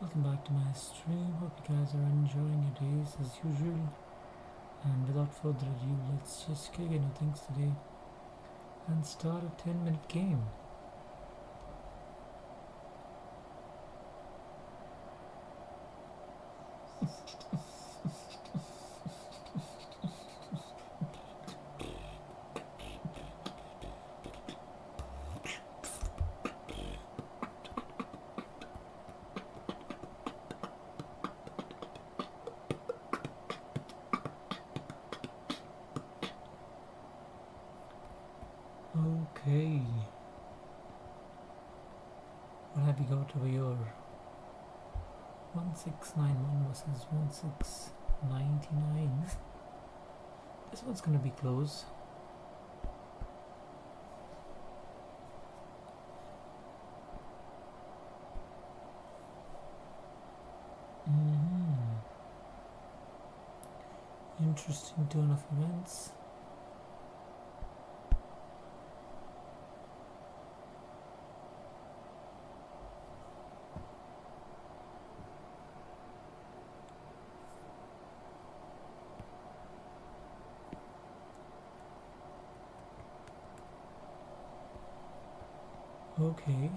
welcome back to my stream. Hope you guys are enjoying your days as usual. And without further ado, let's just kick into things today and start a 10-minute game. Okay. What have you got over here? 1691 versus 1699. This one's gonna be close. Interesting turn of events. Okay.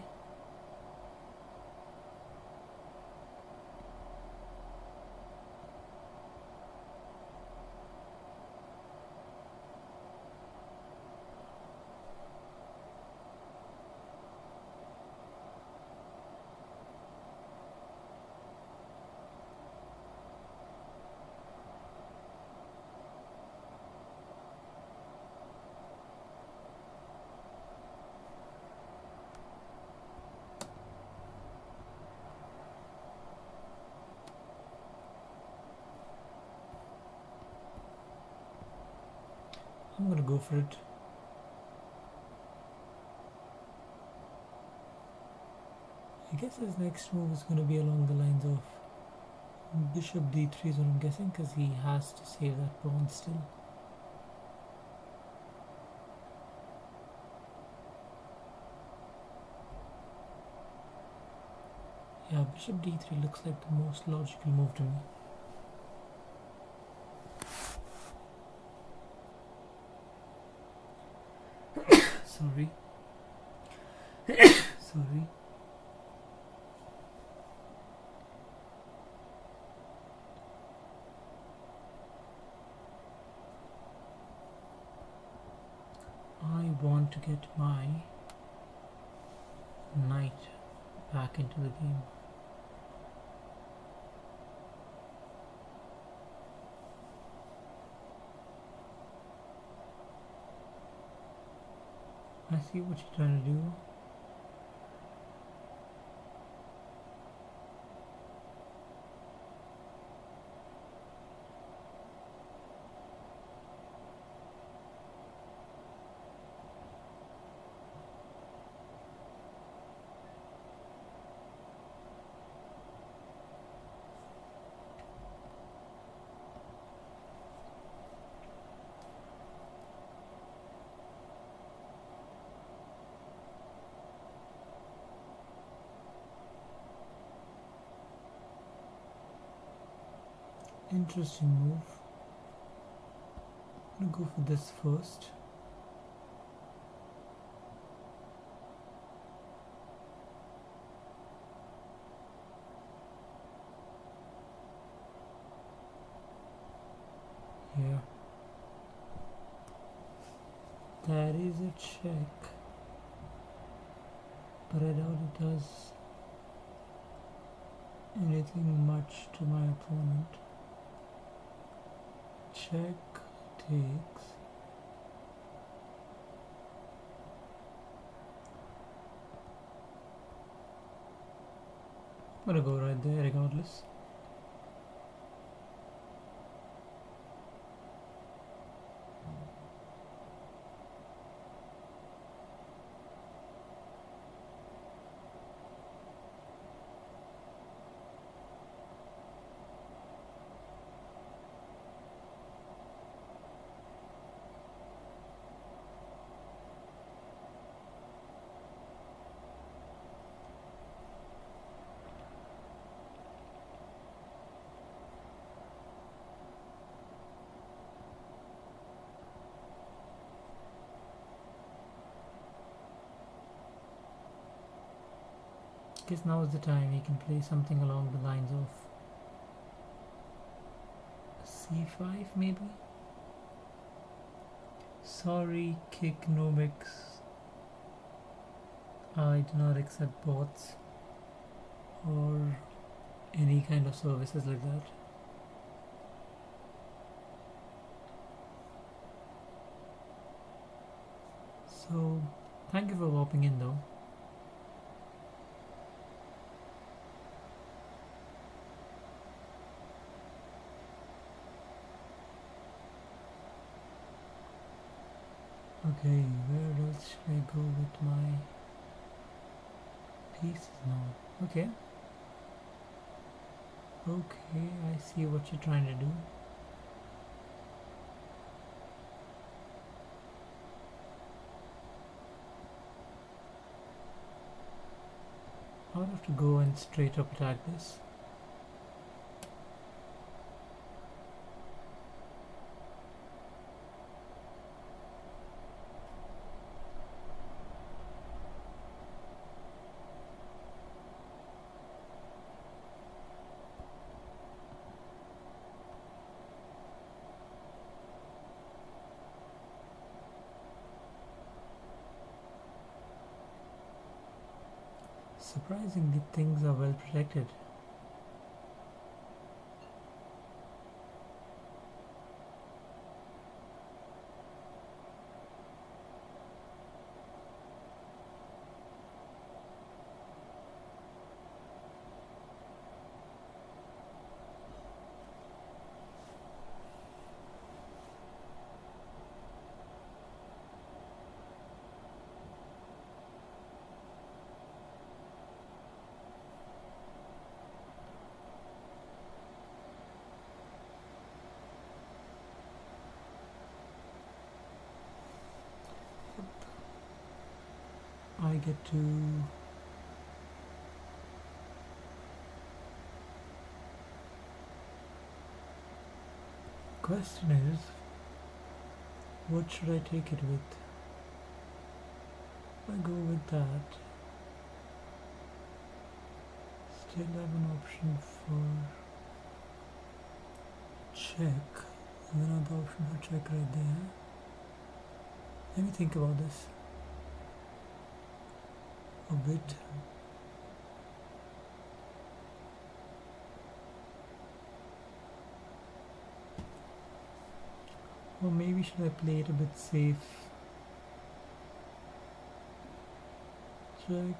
I'm gonna go for it. I guess his next move is gonna be along the lines of Bishop d3 is what I'm guessing, because he has to save that pawn still. Yeah, Bishop d3 looks like the most logical move to me. Sorry. Sorry. I want to get my knight back into the game. I see what you're trying to do. Interesting move. I'm gonna go for this first. Yeah. That is a check. But I doubt it does anything much to my opponent. Check takes. I'm gonna go right there regardless. guess now is the time we can play something along the lines of c5 maybe. Sorry, kick no mix. I do not accept bots or any kind of services like that. So thank you for popping in though. Okay, where else should I go with my pieces now? Okay. Okay, I see what you're trying to do. I would have to go and straight up attack this. Surprisingly, things are well protected. I get to question is, what should I take it with? If I go with that, still have an option for check, and another option for check right there. Let me think about this a bit. Or maybe should I play it a bit safe? Check.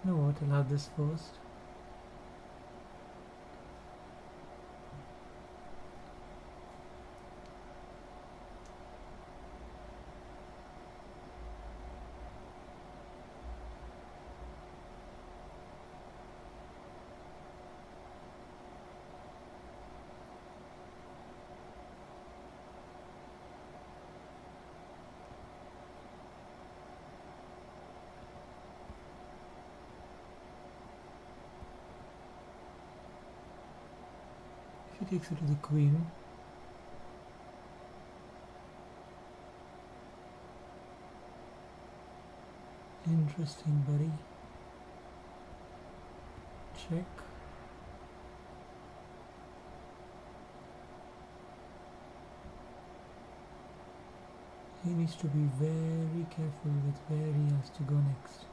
You know what, I'll have this first. He takes it to the queen. Interesting, buddy. Check. He needs to be very careful with where he has to go next.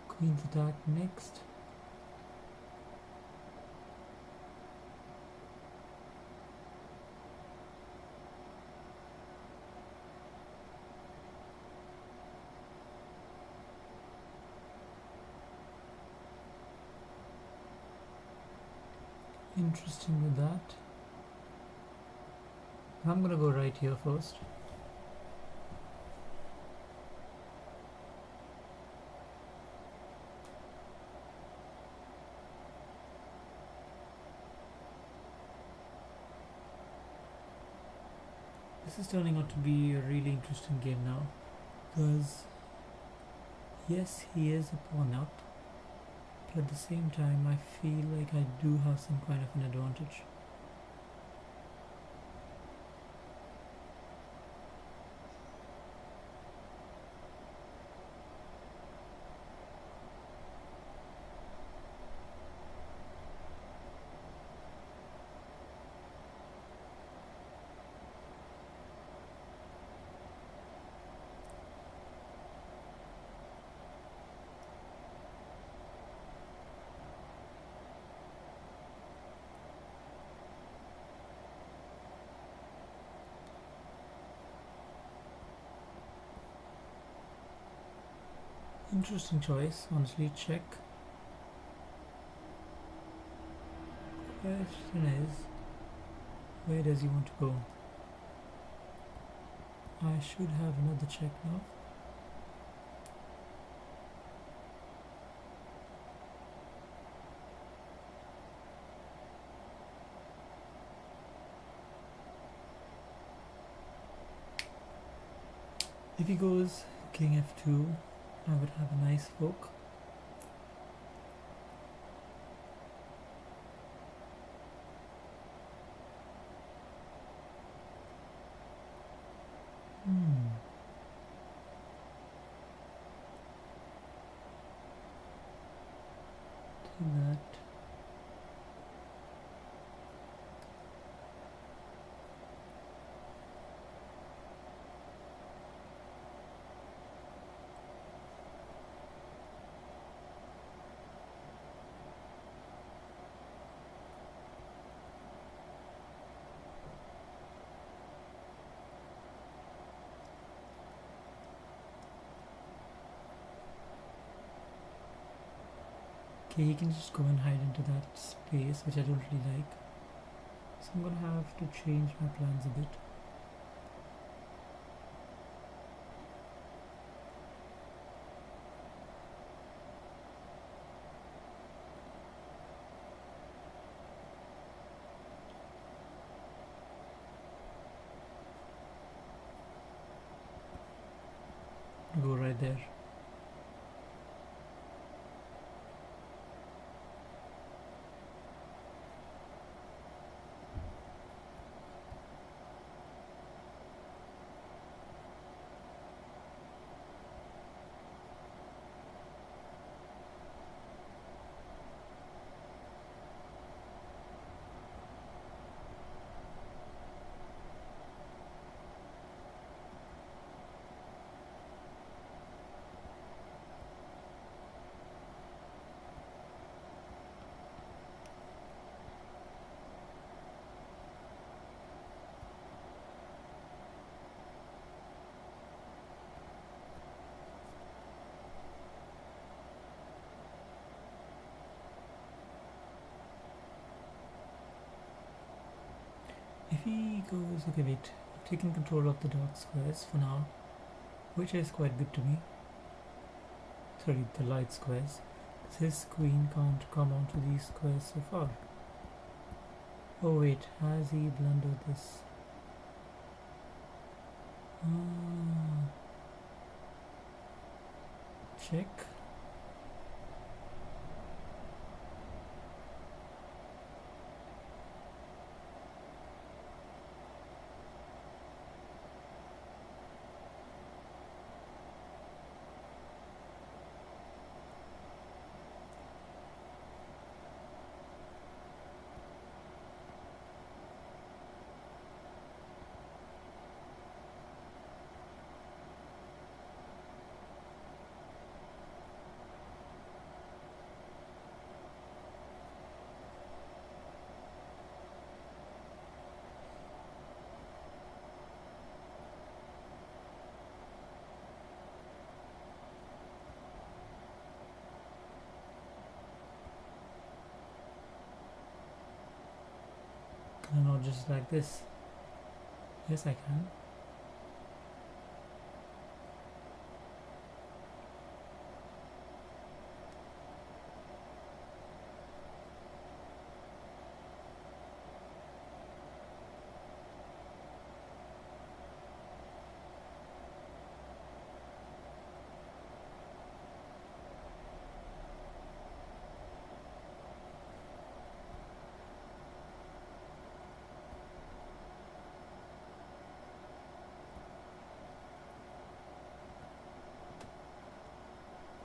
Queen's attack next. Interesting with that. I'm gonna go right here first. This is turning out to be a really interesting game now, because Yes, he is a pawn up, but at the same time I feel like I do have some kind of an advantage. Interesting choice, honestly. Check. Question is, where does he want to go? I should have another check now. If he goes king f2, I would have a nice fork. Do that. Okay, he can just go and hide into that space, which I don't really like. So I'm gonna have to change my plans a bit. Go right there. If he goes, okay, wait, I've taken control of the dark squares for now, which is quite good to me. Sorry, the light squares. His queen can't come onto these squares so far. Oh wait, has he blundered this? Check. Can I not just like this? Yes, I can.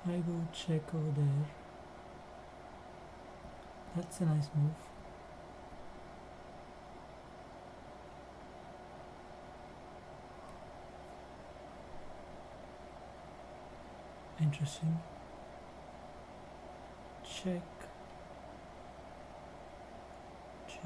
I go check over there. That's a nice move. Interesting. Check. Check.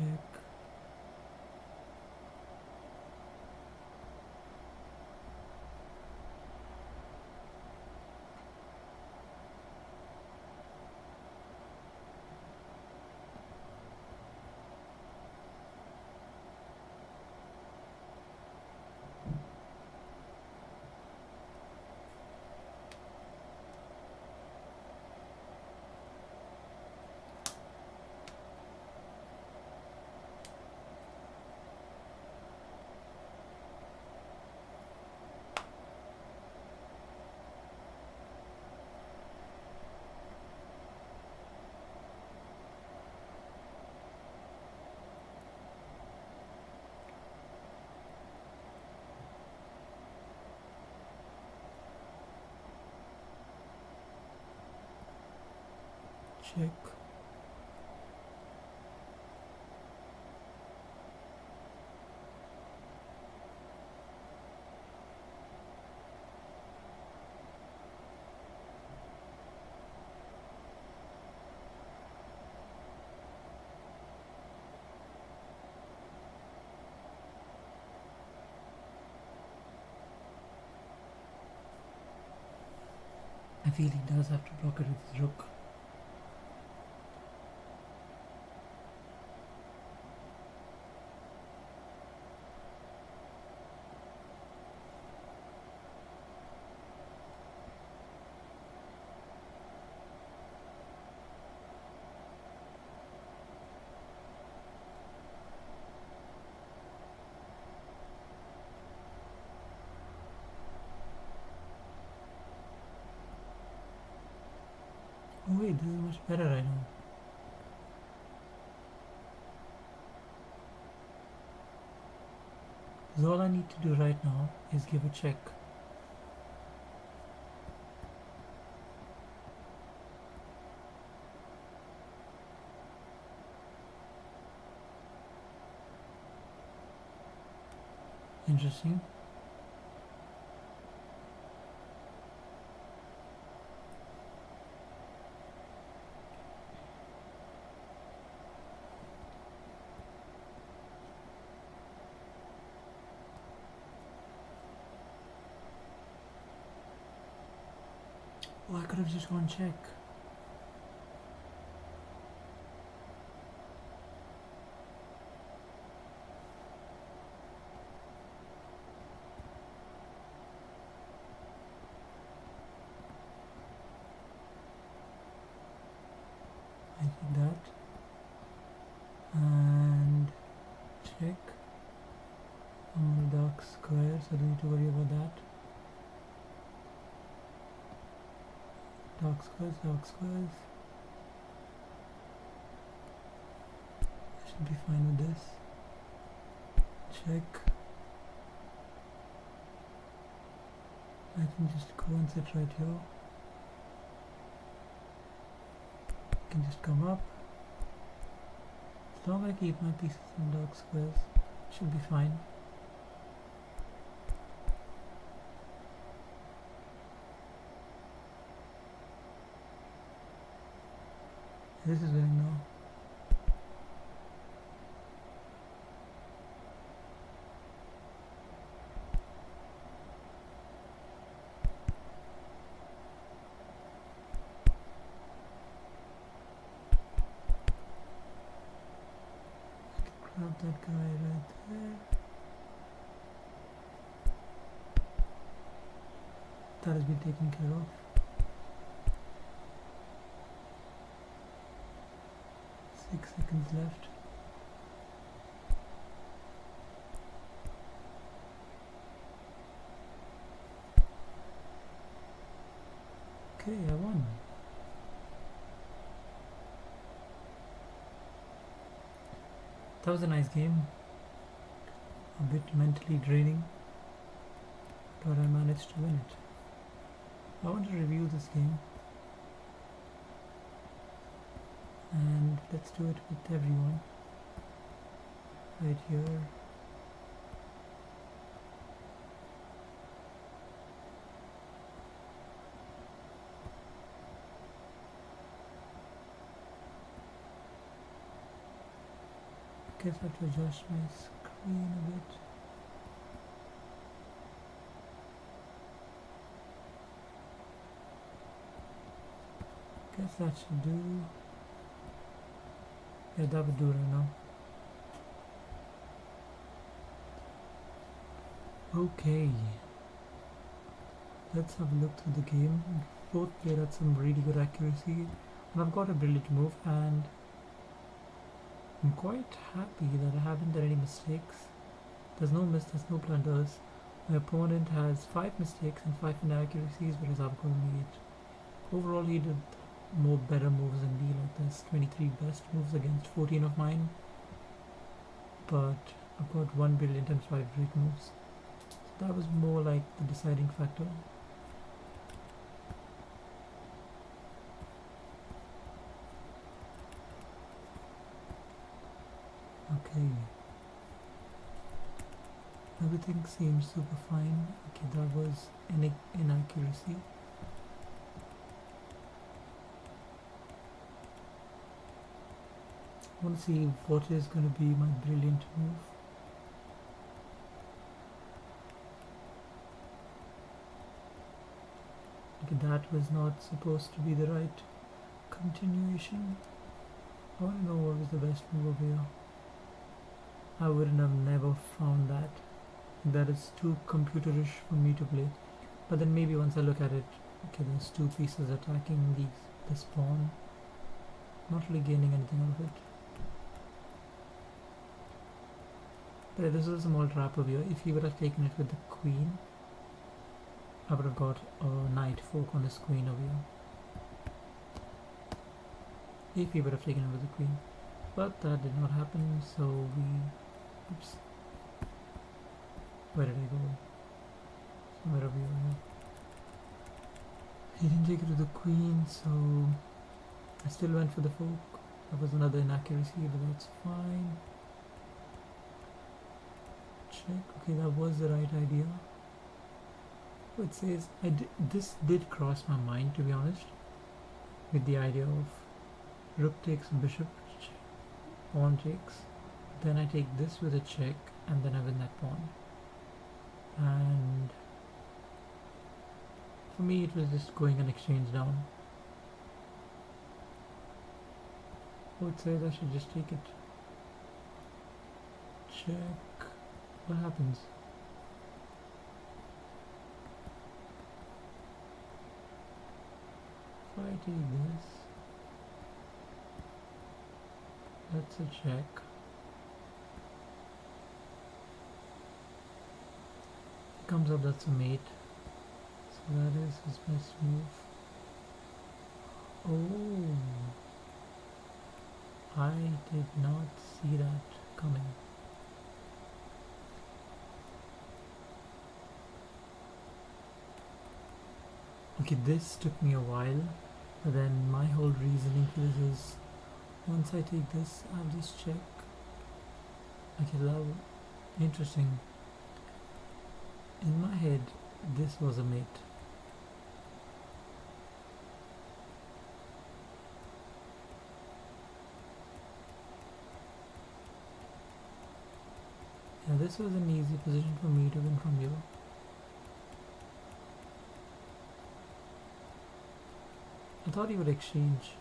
Check. I feel he does have to block it with his rook. Oh wait, this is much better right now. So all I need to do right now is give a check. Interesting. Oh, I could have just gone check. I did that. And check. On the dark square, so don't need to worry about that. Dark squares, dark squares. I should be fine with this. Check. I can just go and sit right here. I can just come up. As long as I keep my pieces in dark squares, should be fine. This is winning now. Grab that guy right there. That has been taken care of. 6 seconds left. Okay, I won. That was a nice game. A bit mentally draining, but I managed to win it. I want to review this game. do it with everyone. Right here. Guess I have to adjust my screen a bit. Guess that should do. Yeah, that would do right now. Okay. Let's have a look through the game. Both played at some really good accuracy. And I've got a brilliant move, and I'm quite happy that I haven't done any mistakes. There's no blunders. My opponent has 5 mistakes and 5 inaccuracies, whereas I've got only 8. Overall, he did more better moves than me. Like there's 23 best moves against 14 of mine. But I've got 1 brilliant and 5 great moves. So that was more like the deciding factor. Okay. Everything seems super fine. Okay, that was an inaccuracy. I want to see what is going to be my brilliant move. Okay, that was not supposed to be the right continuation. I want to know what was the best move over here. I wouldn't have never found that. That is too computerish for me to play. But then maybe once I look at it, okay, there's 2 pieces attacking the spawn. Not really gaining anything out of it. But this is a small trap over here. If he would have taken it with the queen, I would have got a knight fork on his queen over here. If he would have taken it with the queen. But that did not happen, so we... Oops. Where did I go? Somewhere over here. He didn't take it with the queen, so I still went for the fork. That was another inaccuracy, but that's fine. Check. Okay, that was the right idea. Oh, it says this did cross my mind, to be honest, with the idea of rook takes bishop, pawn takes, then I take this with a check, and then I win that pawn. And for me, it was just going an exchange down. Oh, it says I should just take it. Check. What happens? If I take this, that's a check. Comes up, that's a mate. So that is his best move. Oh, I did not see that coming. Okay, this took me a while, but then my whole reasoning for this is, once I take this, I'll just check. Okay, that interesting. In my head, this was a mate. Yeah, this was an easy position for me to win from you. I thought he would exchange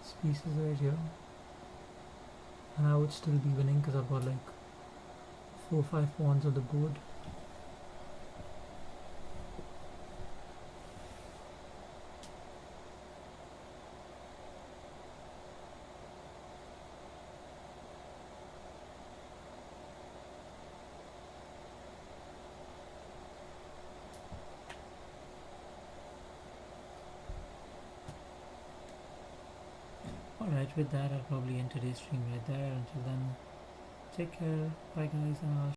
his pieces right here, and I would still be winning because I've got like 4 or 5 pawns on the board. Alright, with that I'll probably end today's stream right there. Until then, take care, bye guys, and I'll